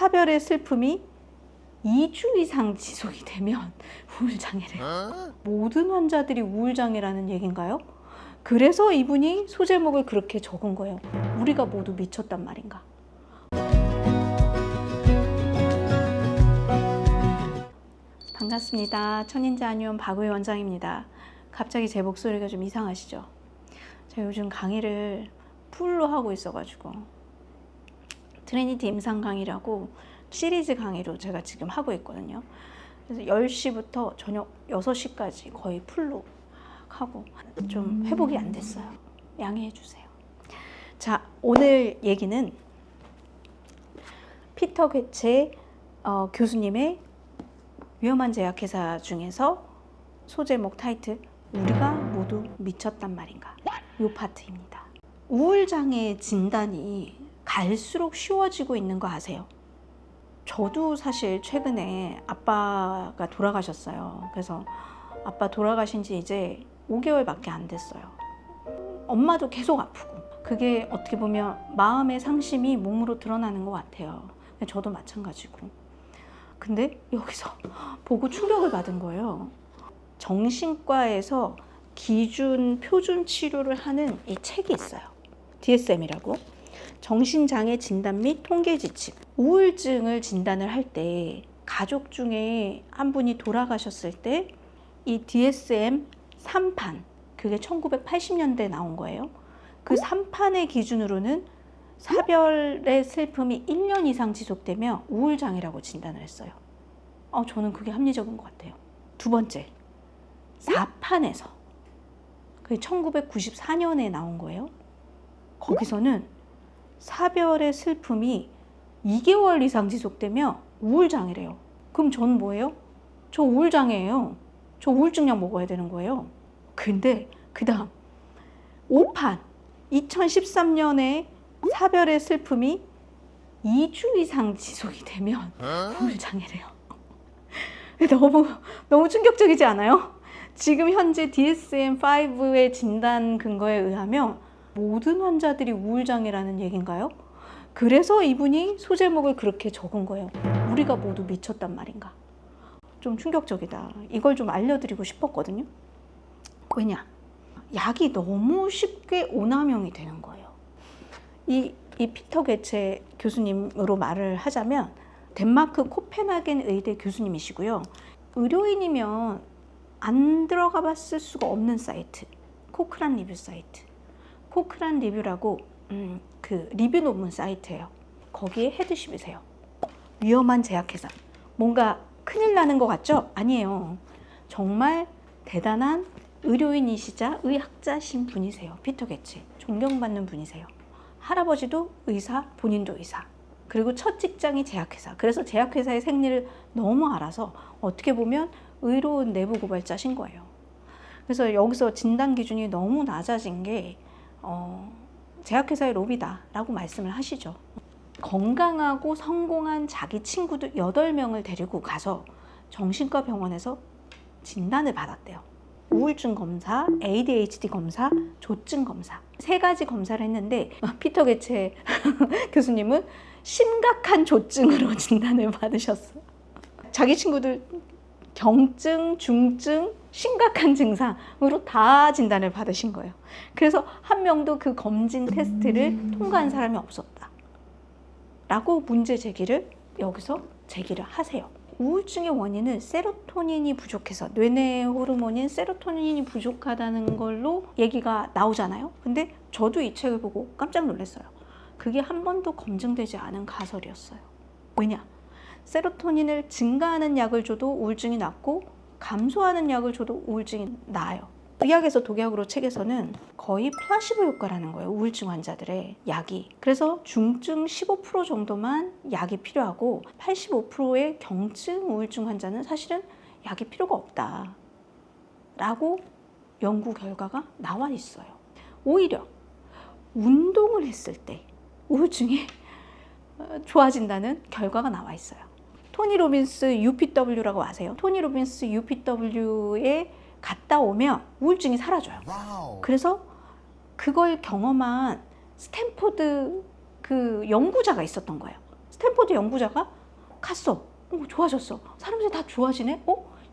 사별의 슬픔이 2주 이상 지속이 되면 우울장애래요. 모든 환자들이 우울장애라는 얘기인가요? 그래서 이분이 소제목을 그렇게 적은 거예요. 우리가 모두 미쳤단 말인가. 반갑습니다. 천인자 한의원 박의 원장입니다. 갑자기 제 목소리가 좀 이상하시죠? 제가 요즘 강의를 풀로 하고 있어가지고 트리니티 임상 강의라고 시리즈 강의로 제가 지금 하고 있거든요. 그래서 10시부터 저녁 6시까지 거의 풀로 하고 좀 회복이 안 됐어요. 양해해 주세요. 자, 오늘 얘기는 피터 괴체 교수님의 위험한 제약회사 중에서 소제목 타이틀 우리가 모두 미쳤단 말인가, 이 파트입니다. 우울장애 진단이 갈수록 쉬워지고 있는 거 아세요? 저도 사실 최근에 아빠가 돌아가셨어요. 그래서 아빠 돌아가신 지 이제 5개월밖에 안 됐어요. 엄마도 계속 아프고 그게 어떻게 보면 마음의 상심이 몸으로 드러나는 것 같아요. 저도 마찬가지고. 근데 여기서 보고 충격을 받은 거예요. 정신과에서 기준 표준 치료를 하는 이 책이 있어요. DSM이라고. 정신장애 진단 및 통계 지침. 우울증을 진단을 할 때 가족 중에 한 분이 돌아가셨을 때 이 DSM 3판, 그게 1980년대에 나온 거예요. 그 3판의 기준으로는 사별의 슬픔이 1년 이상 지속되면 우울장애라고 진단을 했어요. 저는 그게 합리적인 것 같아요. 두 번째, 4판에서 그게 1994년에 나온 거예요. 거기서는 사별의 슬픔이 2개월 이상 지속되면 우울장애래요. 그럼 저는 뭐예요? 저 우울장애예요. 저 우울증약 먹어야 되는 거예요. 근데 그 다음 5판 2013년에 사별의 슬픔이 2주 이상 지속이 되면 우울장애래요. 너무 충격적이지 않아요? 지금 현재 DSM-5의 진단 근거에 의하면 모든 환자들이 우울장애라는 얘기인가요? 그래서 이분이 소제목을 그렇게 적은 거예요. 우리가 모두 미쳤단 말인가. 좀 충격적이다. 이걸 좀 알려드리고 싶었거든요. 왜냐? 약이 너무 쉽게 오남용이 되는 거예요. 이 피터 괴체 교수님으로 말을 하자면 덴마크 코펜하겐 의대 교수님이시고요. 의료인이면 안 들어가 봤을 수가 없는 사이트, 코크란 리뷰 사이트. 코크란 리뷰라고 그 리뷰 논문 사이트예요. 거기에 헤드십이세요. 위험한 제약회사. 뭔가 큰일 나는 것 같죠? 아니에요. 정말 대단한 의료인이시자 의학자신 분이세요. 피터 괴체. 존경받는 분이세요. 할아버지도 의사, 본인도 의사. 그리고 첫 직장이 제약회사. 그래서 제약회사의 생리를 너무 알아서 어떻게 보면 의로운 내부 고발자신 거예요. 그래서 여기서 진단 기준이 너무 낮아진 게 제약회사의 로비다라고 말씀을 하시죠. 건강하고 성공한 자기 친구들 8명을 데리고 가서 정신과 병원에서 진단을 받았대요. 우울증 검사, ADHD 검사, 조증 검사 3가지 검사를 했는데 피터 괴체 교수님은 심각한 조증으로 진단을 받으셨어요. 자기 친구들 경증, 중증, 심각한 증상으로 다 진단을 받으신 거예요. 그래서 한 명도 그 검진 테스트를 통과한 사람이 없었다 라고 문제 제기를 여기서 제기를 하세요. 우울증의 원인은 세로토닌이 부족해서, 뇌내 호르몬인 세로토닌이 부족하다는 걸로 얘기가 나오잖아요. 근데 저도 이 책을 보고 깜짝 놀랐어요. 그게 한 번도 검증되지 않은 가설이었어요. 왜냐? 세로토닌을 증가하는 약을 줘도 우울증이 낫고 감소하는 약을 줘도 우울증이 나아요. 의학에서 독약으로 책에서는 거의 플라시보 효과라는 거예요. 우울증 환자들의 약이. 그래서 중증 15% 정도만 약이 필요하고 85%의 경증 우울증 환자는 사실은 약이 필요가 없다 라고 연구 결과가 나와 있어요. 오히려 운동을 했을 때 우울증이 좋아진다는 결과가 나와 있어요. 토니 로빈스 UPW라고 아세요? 토니 로빈스 UPW에 갔다 오면 우울증이 사라져요. 그래서 그걸 경험한 스탠포드 그 연구자가 있었던 거예요. 스탠포드 연구자가 갔어. 좋아졌어. 사람들이 다 좋아지네.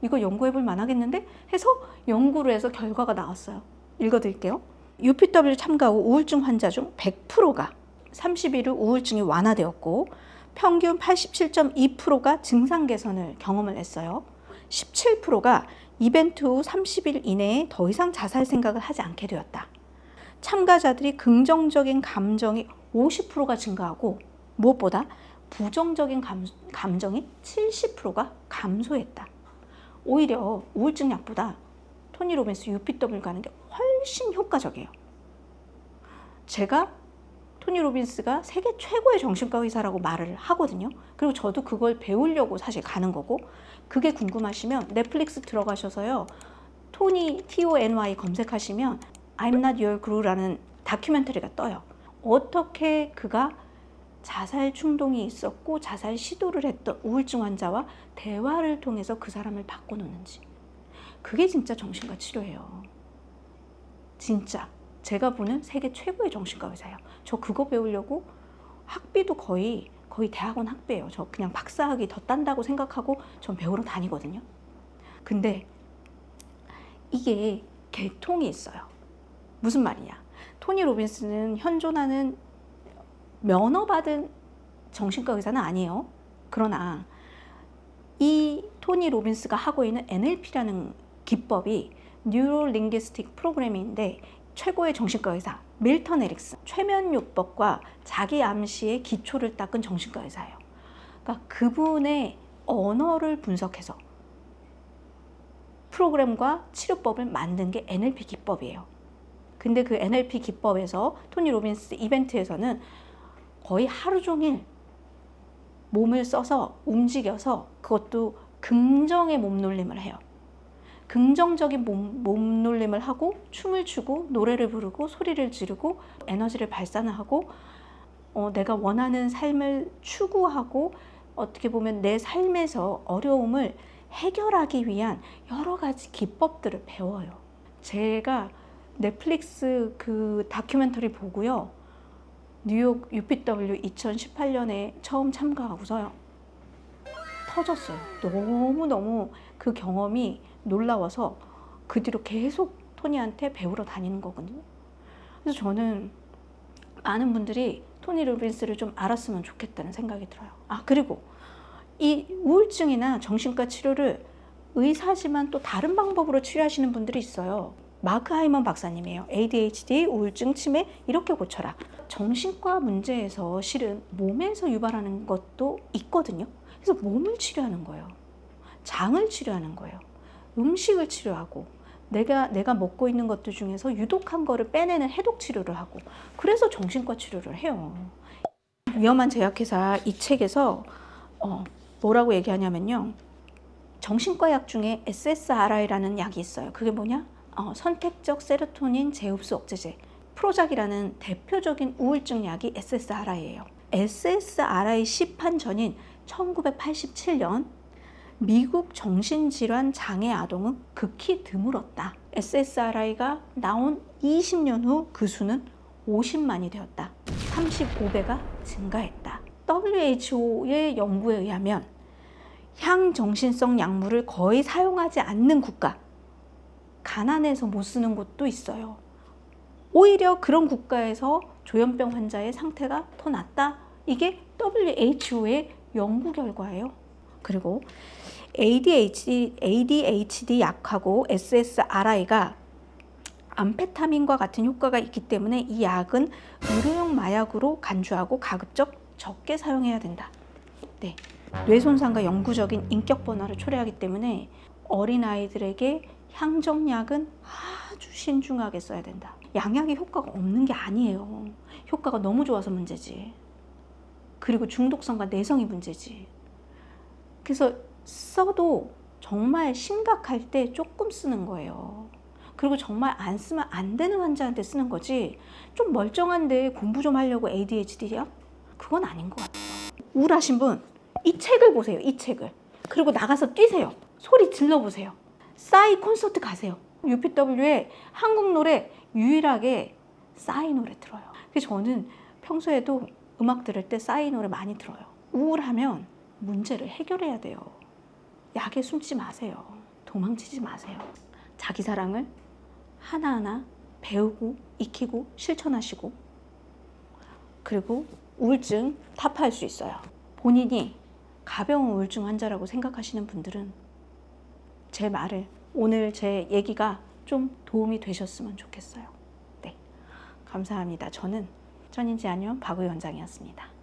이거 연구해볼 만하겠는데? 해서 연구를 해서 결과가 나왔어요. 읽어드릴게요. UPW 참가 후 우울증 환자 중 100%가 30일 후 우울증이 완화되었고 평균 87.2%가 증상 개선을 경험을 했어요. 17%가 이벤트 후 30일 이내에 더 이상 자살 생각을 하지 않게 되었다. 참가자들이 긍정적인 감정이 50%가 증가하고 무엇보다 부정적인 감정이 70%가 감소했다. 오히려 우울증 약보다 토니 로빈스 UPW 가는 게 훨씬 효과적이에요. 제가 토니 로빈스가 세계 최고의 정신과 의사라고 말을 하거든요. 그리고 저도 그걸 배우려고 사실 가는 거고, 그게 궁금하시면 넷플릭스 들어가셔서요, 토니 TONY 검색하시면 I'm Not Your Guru라는 다큐멘터리가 떠요. 어떻게 그가 자살 충동이 있었고 자살 시도를 했던 우울증 환자와 대화를 통해서 그 사람을 바꿔놓는지. 그게 진짜 정신과 치료예요. 진짜 제가 보는 세계 최고의 정신과 의사예요. 저 그거 배우려고 학비도 거의 대학원 학비예요. 저 그냥 박사학위 더 딴다고 생각하고 전 배우러 다니거든요. 근데 이게 계통이 있어요. 무슨 말이냐? 토니 로빈스는 현존하는 면허받은 정신과 의사는 아니에요. 그러나 이 토니 로빈스가 하고 있는 NLP라는 기법이 뉴로 링귀스틱 프로그래밍인데, 최고의 정신과 의사 밀턴 에릭슨, 최면요법과 자기 암시의 기초를 닦은 정신과 의사예요. 그러니까 그분의 언어를 분석해서 프로그램과 치료법을 만든 게 NLP 기법이에요. 근데 그 NLP 기법에서 토니 로빈스 이벤트에서는 거의 하루 종일 몸을 써서 움직여서, 그것도 긍정의 몸놀림을 해요. 긍정적인 몸놀림을 하고 춤을 추고 노래를 부르고 소리를 지르고 에너지를 발산하고 내가 원하는 삶을 추구하고, 어떻게 보면 내 삶에서 어려움을 해결하기 위한 여러 가지 기법들을 배워요. 제가 넷플릭스 그 다큐멘터리 보고요, 뉴욕 UPW 2018년에 처음 참가하고서요, 터졌어요. 너무너무 그 경험이 놀라워서 그 뒤로 계속 토니한테 배우러 다니는 거거든요. 그래서 저는 많은 분들이 토니 로빈스를 좀 알았으면 좋겠다는 생각이 들어요. 그리고 이 우울증이나 정신과 치료를 의사지만 또 다른 방법으로 치료하시는 분들이 있어요. 마크 하이먼 박사님이에요. ADHD, 우울증, 치매 이렇게 고쳐라. 정신과 문제에서 실은 몸에서 유발하는 것도 있거든요. 그래서 몸을 치료하는 거예요. 장을 치료하는 거예요. 음식을 치료하고, 내가 먹고 있는 것들 중에서 유독한 거를 빼내는 해독 치료를 하고, 그래서 정신과 치료를 해요. 위험한 제약회사 이 책에서 뭐라고 얘기하냐면요, 정신과 약 중에 SSRI라는 약이 있어요. 그게 뭐냐? 선택적 세로토닌 재흡수 억제제, 프로작이라는 대표적인 우울증 약이 SSRI예요. SSRI 시판 전인 1987년 미국 정신질환 장애 아동은 극히 드물었다. SSRI가 나온 20년 후 그 수는 50만이 되었다. 35배가 증가했다. WHO의 연구에 의하면 향정신성 약물을 거의 사용하지 않는 국가, 가난해서 못 쓰는 곳도 있어요. 오히려 그런 국가에서 조현병 환자의 상태가 더 낫다. 이게 WHO의 연구 결과예요. 그리고 ADHD 약하고 SSRI가 암페타민과 같은 효과가 있기 때문에 이 약은 의료용 마약으로 간주하고 가급적 적게 사용해야 된다. 네. 뇌 손상과 영구적인 인격 번화를 초래하기 때문에 어린아이들에게 향정약은 아주 신중하게 써야 된다. 양약이 효과가 없는 게 아니에요. 효과가 너무 좋아서 문제지. 그리고 중독성과 내성이 문제지. 그래서 써도 정말 심각할 때 조금 쓰는 거예요. 그리고 정말 안 쓰면 안 되는 환자한테 쓰는 거지, 좀 멀쩡한데 공부 좀 하려고 ADHD야? 그건 아닌 것 같아요. 우울하신 분, 이 책을 보세요. 이 책을. 그리고 나가서 뛰세요. 소리 질러보세요. 싸이 콘서트 가세요. UPW에 한국 노래 유일하게 싸이 노래 들어요. 그래서 저는 평소에도 음악 들을 때 싸이 노래 많이 들어요. 우울하면 문제를 해결해야 돼요. 약에 숨지 마세요. 도망치지 마세요. 자기 사랑을 하나하나 배우고 익히고 실천하시고, 그리고 우울증 타파할 수 있어요. 본인이 가벼운 우울증 환자라고 생각하시는 분들은 제 말을, 오늘 제 얘기가 좀 도움이 되셨으면 좋겠어요. 네, 감사합니다. 저는 천인지 아니면 박의 원장이었습니다.